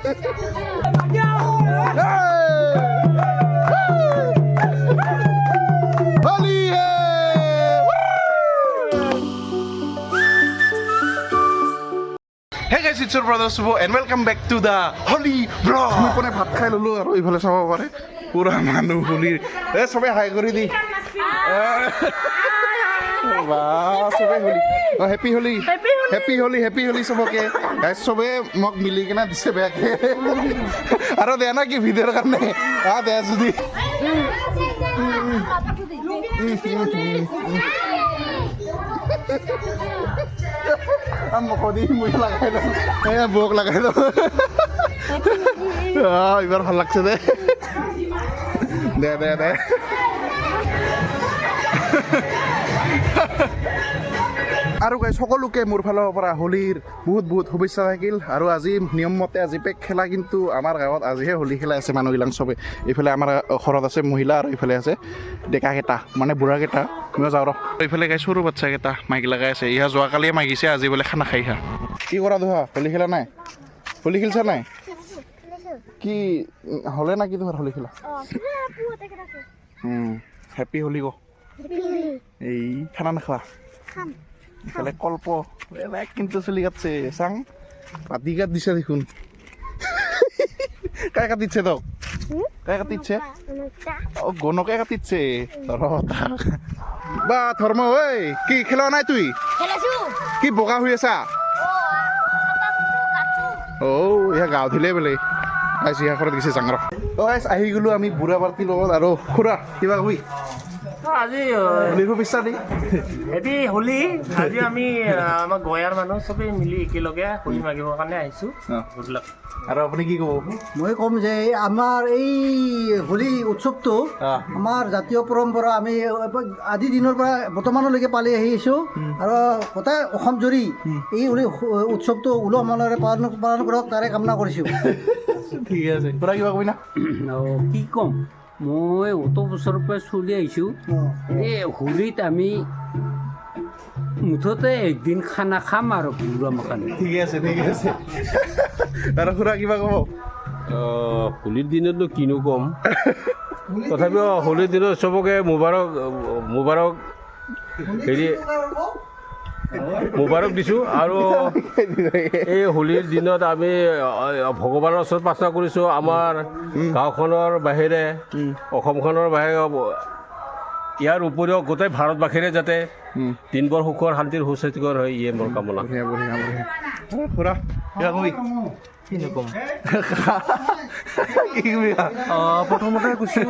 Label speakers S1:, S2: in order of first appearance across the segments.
S1: होली है Hey guys, it's your brother Subo and welcome back to the Holy Vlog. মই কোনে ভাত খাই ললো আৰু ইফালে চাব পাৰে পুৰা মানুহ হোলীৰ সবে হাই কৰি দি বাহ সবে হোলী হেপী হোলী হেপী হোলী সবকে সবে মোক মিলি কিনা দিছে বেয়াকে আৰু দেয়া না কি ভিডিঅ'ৰ কাৰণে দেয়া যদি Amo ko di mo lagay daw. Ay buhok lagay daw. Ibar halak sa de. De. আৰু গাইছ সকলোকে মোৰ ফালৰ পৰা হোলীৰ বহুত শুভেচ্ছা থাকিল আৰু আজি নিয়ম মতে আজি পেক খেলা কিন্তু আমাৰ গাঁৱত আজিহে হোলী খেলা আছে মানুহবিলাক চবে এইফালে আমাৰ ঘৰত আছে মহিলা আৰু এইফালে আছে ডেকা কেইটা মানে বুঢ়া কেইটা মই যাওঁ ৰ এইফালে গাই সৰু বাচ্চা কেইটা মাইক লগাই আছে ইহা যোৱাকালিয়ে মাগিছে আজি বোলে খানা খাই হা কি কৰা ধৰা হোলী খেলা নাই হোলী খেলছা নাই কি হলে না কি ধৰ হোলী খেলা হেপী হোলী গো এই খানা নাখা এখানে কল্প কিন্তু চলি যাচ্ছে চাং পাতি কাট দিছে দেখুন কাই কাটিছে তো কাই কাটিছে ও গণকে কাটিছে বা ধর্ম ওই কি খেলা নাই তুই কি বগা হৈ আছা ও ইয়া গাঁও দিলে বোলে আজি ইয়া ঘৰত গৈছে চাংৰ আহি গলো আমি বুঢ়া পাৰ্টিৰ লগত আৰু খুৰা কিবা কবি আজি হোলীৰ শুভেচ্ছা দি
S2: হেপী হোলী আজি আমি আমাৰ গয়াৰ মানুহ চবেই মিলি একেলগে হোলী মাগিবৰ কাৰণে আহিছোঁ
S1: আৰু আপুনি কি ক'ব
S3: মই ক'ম যে আমাৰ এই হোলী উৎসৱটো আমাৰ জাতীয় পৰম্পৰা আমি আদি দিনৰ পৰা বৰ্তমানলৈকে পালি আহিছোঁ আৰু গোটেই অসম জুৰি এই হোলী উৎসৱটো উলহ মালহেৰে পালন কৰক তাৰে কামনা কৰিছোঁ
S1: ঠিক আছে পুৰা কিবা কবি না
S4: কি ক'ম মই অত বছৰৰ পৰা চলি আহিছোঁ এই হোলীত আমি মুঠতে একদিন খানা খাম আৰু ঘৰুৱা মাখানে
S1: ঠিক আছে আৰু খুৰা কিবা ক'ব
S5: হোলীৰ দিনতনো কিনো ক'ম তথাপিও হোলীৰ দিনত চবকে মুবাৰক দিছোঁ আৰু এই হোলীৰ দিনত আমি ভগৱানৰ ওচৰত প্ৰাৰ্থনা কৰিছোঁ আমাৰ গাঁওখনৰ বাহিৰে অসমখনৰ বাহিৰে ইয়াৰ উপৰিও গোটেই ভাৰতবাসীৰে যাতে দিনবোৰ সুখৰ শান্তিৰ সুস্বাস্থ্যকৰ হয় ইয়ে মোৰ কামনা
S1: খুৰা কিবা কবি
S2: কিনো ক'ম
S1: কি কবি
S2: প্ৰথমতে কৈছোঁ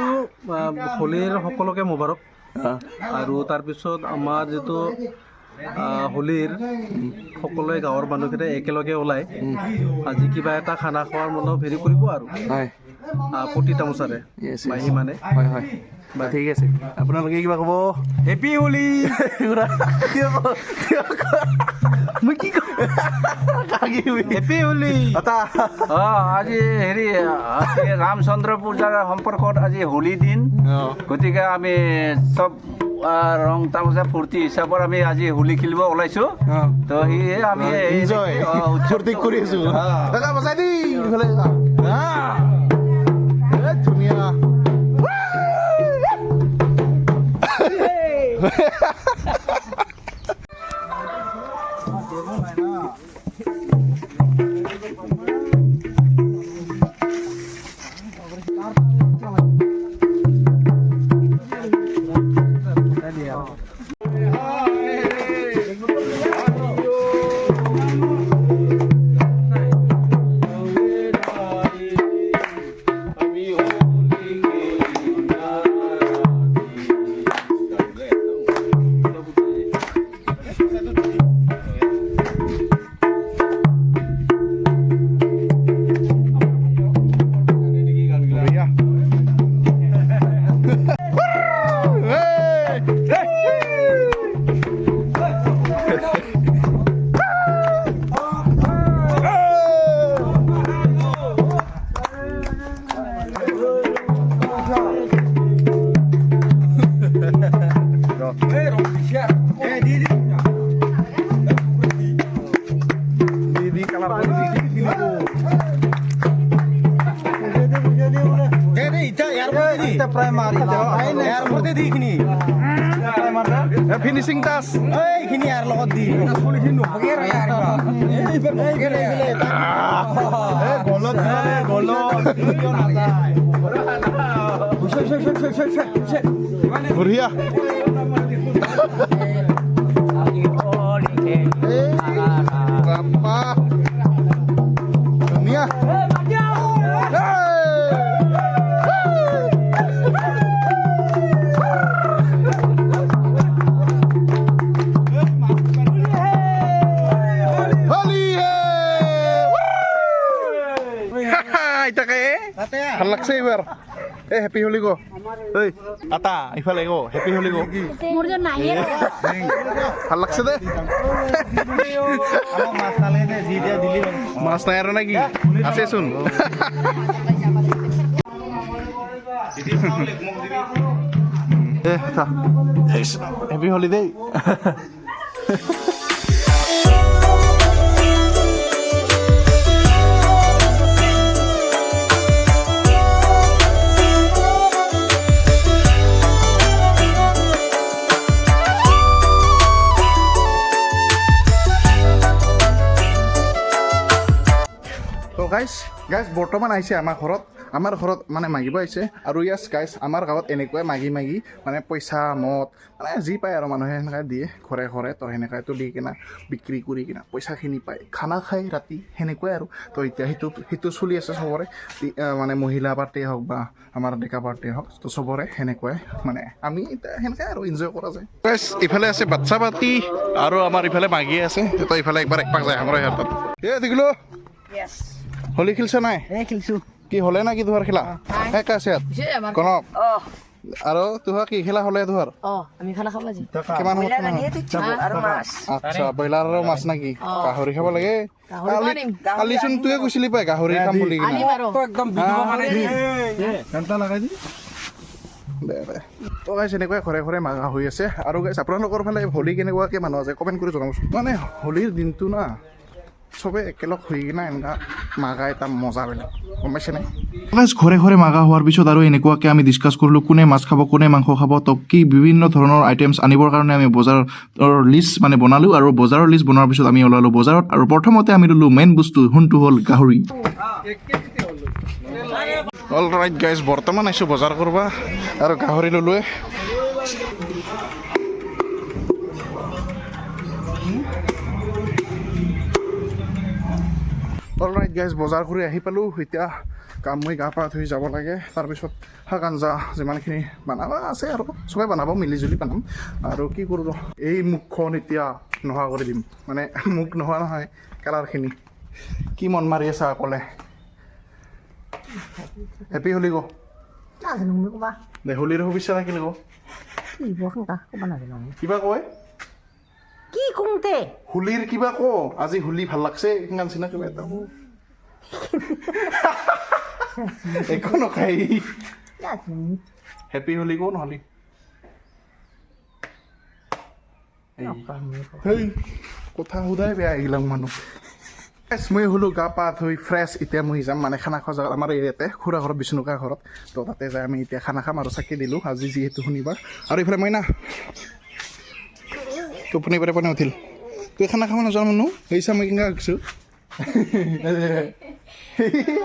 S2: হোলীৰ সকলোকে মুবাৰক আৰু তাৰপিছত আমাৰ যিটো হোলীৰ সকলোৱে গাঁৱৰ মানুহকেইটা একেলগে ওলাই আজি কিবা এটা খানা খোৱাৰ মনত হেৰি কৰিব আৰু প্ৰতি তামোচাৰে মাহী মানে
S1: হয় ঠিক আছে আপোনালোকে কিবা ক'ব
S2: হেপী হোলী
S1: মই কি ক'ম
S2: হেপী হোলী
S4: আজি হেৰি ৰামচন্দ্ৰ পূজাৰ সম্পৰ্কত আজি হোলী দিন গতিকে আমি চব ৰং তামোচা ফূৰ্তি হিচাপত আমি আজি হোলী খেলিব ওলাইছোঁ তো সেয়ে আমি
S1: এনজয় ফূৰ্তি কৰি আছোঁ বজাই দি ধুনীয়া
S2: প্ৰায় মাৰি ইয়াৰ ওপৰতে দি এইখিনি
S1: ফিনিচিং টাচ
S2: এইখিনি ইয়াৰ লগত দি এইখিনি নহগে আৰু ইয়াৰ গলত
S1: বঢ়িয়া বাপ্পা ধুনীয়া ভাল লাগছে এইবাৰ এই হেপী হলি গো ঐ আটা ইফালে গো হেপী হলি গো
S6: মোৰ যে নাহে
S1: ভাল লাগছে দে মাছ নাই আৰু নেকি আছেচোন হেপী হলি দেই তো গাইজ বৰ্তমান আহিছে আমাৰ ঘৰত মানে মাগিব আহিছে আৰু ইয়াছ গাইজ আমাৰ গাঁৱত এনেকুৱাই মাগি মানে পইচা মদ মানে যি পায় আৰু মানুহে সেনেকৈ দিয়ে ঘৰে ঘৰে তো সেনেকুৱাইতো দি কিনা বিক্ৰী কৰি কিনা পইচাখিনি পায় খানা খাই ৰাতি সেনেকুৱাই আৰু তো এতিয়া সেইটো চলি আছে চবৰে মানে মহিলা পাৰ্টিয়ে হওক বা আমাৰ ডেকা পাৰ্টিয়ে হওক তো চবৰে সেনেকুৱাই মানে আমি এতিয়া সেনেকৈ আৰু এনজয় কৰা যায় গাইজ ইফালে আছে বাচ্ছা পাৰ্টি আৰু আমাৰ ইফালে মাগি আছে তো ইফালে একবাৰ একপাক যায় আমাৰ সিহঁতত দেখিলো হলি খেলছে নাই
S3: খেলিছোঁ
S1: কি হলে না কি তোহাৰ খেলা একা আছে কনক আৰু তোহাৰ কি খেলা হলে তোহাৰ
S6: আমি খানা খাব আজি
S1: কিমান আচ্ছা ব্ৰইলাৰ আৰু মাছ নাকি গাহৰি খাব লাগে কালিচোন তুৱে কৈছিলি পাই গাহৰি খাম বুলি তো গাইছ এনেকুৱাই ঘৰে ঘৰে মাগা হৈ আছে আৰু গাইছ আপোনালোকৰ ফালে হোলী কেনেকুৱাকৈ মানুহ আছে কমেণ্ট কৰি জনাবচোন মানে হোলীৰ দিনটো না চবে একেলগ হৈ কিনা এনেকুৱা মাগা এটা মজা বেলেগ গম পাইছে নাই ঘৰে ঘৰে মাগা হোৱাৰ পিছত আৰু এনেকুৱাকৈ আমি ডিছকাছ কৰিলোঁ কোনে মাছ খাব কোনে মাংস খাব তো কি বিভিন্ন ধৰণৰ আইটেমছ আনিবৰ কাৰণে আমি বজাৰৰ লিষ্ট মানে বনালোঁ আৰু বজাৰৰ লিষ্ট বনোৱাৰ পিছত আমি ওলালোঁ বজাৰত আৰু প্ৰথমতে আমি ল'লোঁ মেইন বস্তু যোনটো হ'ল গাহৰি অল ৰাইট গাইজ বৰ্তমান আহিছোঁ বজাৰ কৰিব আৰু গাহৰি ল'লোৱে অল ৰাইট গাইজ বজাৰ কৰি আহি পালোঁ এতিয়া কাম মই গা পা ধুই যাব লাগে তাৰপিছত শাক আঞ্জা যিমানখিনি বনাব আছে আৰু চবে বনাব মিলিজুলি বনাম আৰু কি কৰোঁ এই মুখখন এতিয়া নোহোৱা কৰি দিম মানে মুখ নোহোৱা নহয় কালাৰখিনি কি মন মাৰি আছা অকলে হেপী হলি গো দে হোলীৰ শুভেচ্ছা থাকিল গো কিবা কয়
S6: কি কওঁতে
S1: হোলীৰ কিবা ক আজি হোলী ভাল লাগছে কিমান চিনা কিবা এটা একো নখাই হেপী হোলী ক নহলি হেই কথা সোধাই বেয়া এইবিলাক মানুহ মই হ'লোঁ গা পা ধুই ফ্ৰেছ এতিয়া মই যাম মানে খানা খোৱা জেগাত আমাৰ ইয়াতে খুৰা ঘৰত বিষ্ণুকা ঘৰত তো তাতে যাই আমি এতিয়া খানা খাম আৰু চাকি দিলোঁ আজি যিহেতু শনিবাৰ আৰু এইফালে মই না টোপনি পাৰে পানী উঠিল তুই খানা খাব নাজানো মানুহ সেইচা মই কেনেকৈ ৰাখিছোঁ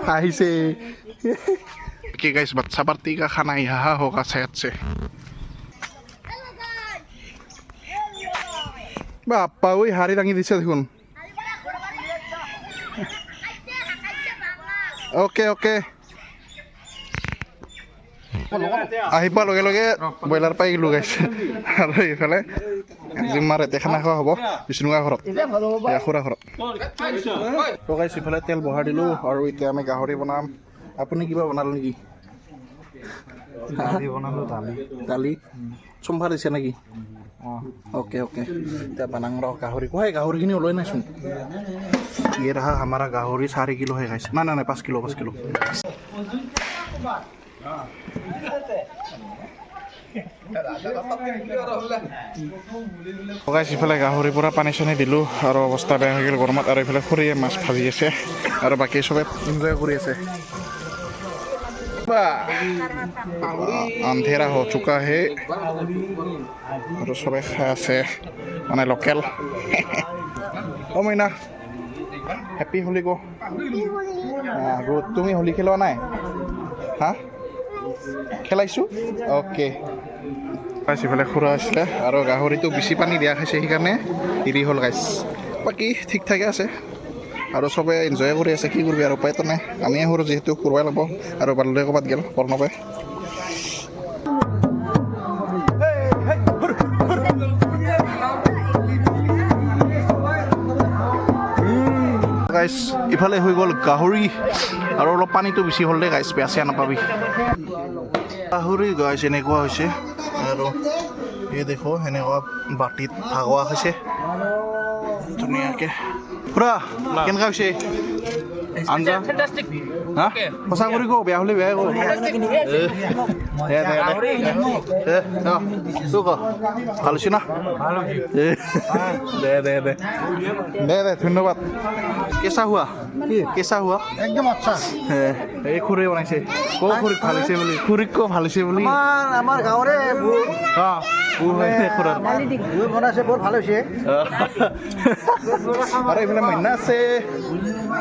S1: হাঁহিছে কি গাইছ বাচ্চা পাৰ্টি কা খানা ইহা হোক আছে আছে বাপ্পা ঐ হাড়ি দাঙি দিছে দেখোন অ'কে অ'কে আহি পোৱাৰ লগে লগে ব্ৰইলাৰ পাই গ'লোঁ গাইছে আৰু এইফালে জিম্মাৰ এতিয়া খানা খোৱা হ'ব বিষ্ণুকা ঘৰত খুৰা ঘৰত তো গাইছ ইফালে তেল বহাই দিলোঁ আৰু এতিয়া আমি গাহৰি বনাম আপুনি কিবা বনালে নেকি দালি চম্ভা দিছে নেকি অ'কে অ'কে এতিয়া বনাং ৰ গাহৰি কোৱাই গাহৰিখিনি ওলাই নাইচোন ये रहा हमारा गाहरी 4 किलो है गाइस ना 5 किलो গাইছ ইফালে গাহৰিৰ পৰা পানী চানী দিলোঁ আৰু অৱস্থা বেয়া হৈ গ'ল গৰমত আৰু এইফালে খুৰীয়ে মাছ ভাজি আছে আৰু বাকী চবে এনজয় কৰি আছে আন্ধেৰা হৈ চুকা হে আৰু চবে খাই আছে মানে লোকেল অ মইনা হেপী হোলি গো গুড তুমি হোলি খেলোৱা নাই হা খেলাইছোঁ অ'কে ইফালে খুৰা আছিলে আৰু গাহৰিটো বেছি পানী দিয়া খাইছে সেইকাৰণে হেৰি হ'ল গাইছ বাকী ঠিক ঠাকে আছে আৰু চবে এনজয় কৰি আছে কি কৰিবি আৰু উপায়তো নাই আমিয়ে সৰু যিহেতু কৰিবই লাগিব আৰু বাল্যই ক'ৰবাত গ'ল প্ৰণৱে গাইছ ইফালে হৈ গ'ল গাহৰি আৰু অলপ পানীটো বেছি হ'ল দেই গাইছ বেয়া চেয়া নাপাবি গাহৰি গাইছ এনেকুৱা হৈছে আৰু এই দেখো সেনেকুৱা বাটিত ভাগোৱা হৈছে ধুনীয়াকৈ খুৰা কেনেকুৱা হৈছে আঞ্জা হা সঁচা কৰি কওঁ বেয়া হ'লে বেয়াই কওঁ তোৰ ক ভাল হৈছে না দে দে দে দে দে ধন্যবাদ কেঁচা হোৱা কেঁচা হোৱা
S3: একদম আচ্ছা
S1: এই খুৰী বনাইছে ক খুৰীক ভাল হৈছে বুলি খুৰীক ক ভাল হৈছে বুলি
S3: আমাৰ গাঁৱৰে
S1: খুৰাৰ
S3: বনাইছে বৰ ভাল হৈছে
S1: আৰু এইফালে মইনা আছে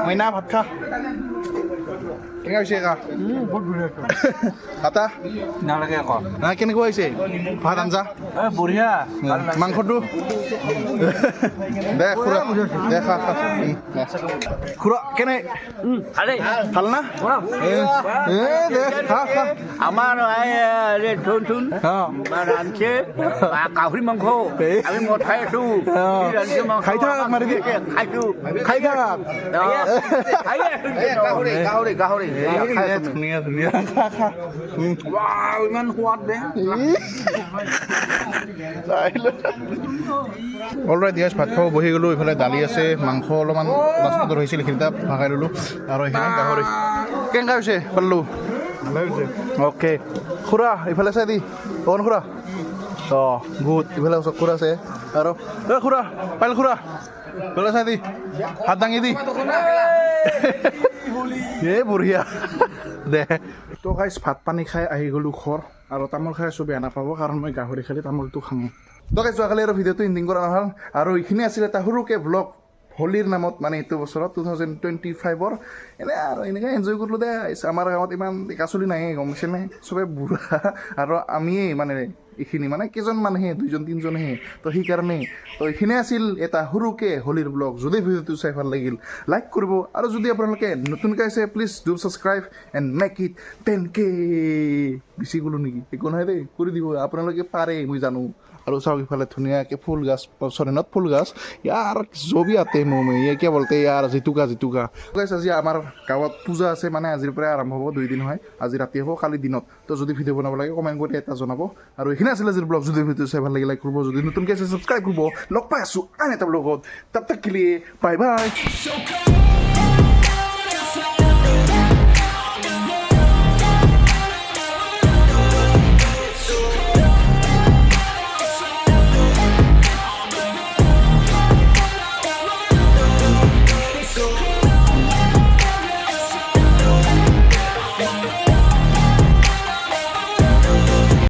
S1: মইনা ভাত খা কেনেকুৱা হৈছে কা আটা
S4: নালাগে আকৌ
S1: কেনেকুৱা হৈছে ভাত আঞ্জা
S4: বঢ়িয়া
S1: মাংসটো দে খুৰা দে খা খা খুৰা কেনে ভাল না দে খা খা
S4: আমাৰ থুন ৰান্ধছে গাহৰি মাংস আমি মঠাই আছো
S1: খাই থাক মাৰি দি
S4: খাইছো
S1: খাই থাক
S4: গাহৰি গাহৰি
S1: ধুনীয়া ধুনীয়া খা খা
S4: ইমান সোৱাদ দে
S1: অলৰাইট দিয়াছ ভাত খাব বহি গ'লোঁ এইফালে দালি আছে মাংস অলপমান লাষ্টত হৈছিল সেইখিনিতে ভাগাই ল'লোঁ আৰু সেইখিনি গাহৰি কেনেকুৱা হৈছে পালোঁ অ'কে খুৰা এইফালে চাই দি অকণ খুৰা অঁ গুড এইফালে খুৰা আছে আৰু এই খুৰা পাইল খুৰা এইফালে চাই দি হাত দাঙি দি এই বঢ়িয়া দে তো গাইছ ভাত পানী খাই আহি গ'লোঁ ঘৰ আৰু তামোল খাই আছোঁ বেয়া নাপাব কাৰণ মই গাহৰি খালি তামোলটো খাওঁ তো গাইছ যোৱাকালি আৰু ভিডিঅ'টো এণ্ডিং কৰা নহ'ল আৰু এইখিনি আছিলে এটা সৰুকৈ ব্লগ হোলীৰ নামত মানে এইটো বছৰত 2025 এনে আৰু এনেকৈ এনজয় কৰিলোঁ দে আমাৰ গাঁৱত ইমান ডেকা চলি নাই গম পাইছেনে চবে বুঢ়া আৰু আমিয়েই মানে এইখিনি মানে কেইজন মানুহে দুইজন তিনিজনহে তো সেইকাৰণে তো এইখিনি আছিল এটা সৰুকৈ হোলীৰ ব্লগ যদি ভিডিঅ'টো চাই ভাল লাগিল লাইক কৰিব আৰু যদি আপোনালোকে নতুনকৈ আছে please do subscribe and make it 10K বেছি গ'লোঁ নেকি একো নহয় দেই কৰি দিব আপোনালোকে পাৰে মই জানো আৰু চাওক ইফালে ধুনীয়াকৈ ফুল গাছ চৰি নট ফুল গাছ ইয়াৰ জবি আতে মমে ইয়ে কে বলতে ইয়াৰ জিতুকা গাইছ আজি আমাৰ গাঁৱত পূজা আছে মানে আজিৰ পৰাই আৰম্ভ হ'ব 2 দিন হয় আজি ৰাতি হ'ব কালি দিনত তো যদি ভিডিঅ' বনাব লাগে কমেণ্ট কৰি এটা জনাব আৰু এইখিনি আছিল আজিৰ ব্লগ যদি ভিডিঅ' চাই ভাল লাগে লাইক কৰিব যদি নতুনকৈ আছে ছাবস্ক্ৰাইব কৰিব লগ পাই আছোঁ আন এটা ব্লগত তাত তাক বাই বাই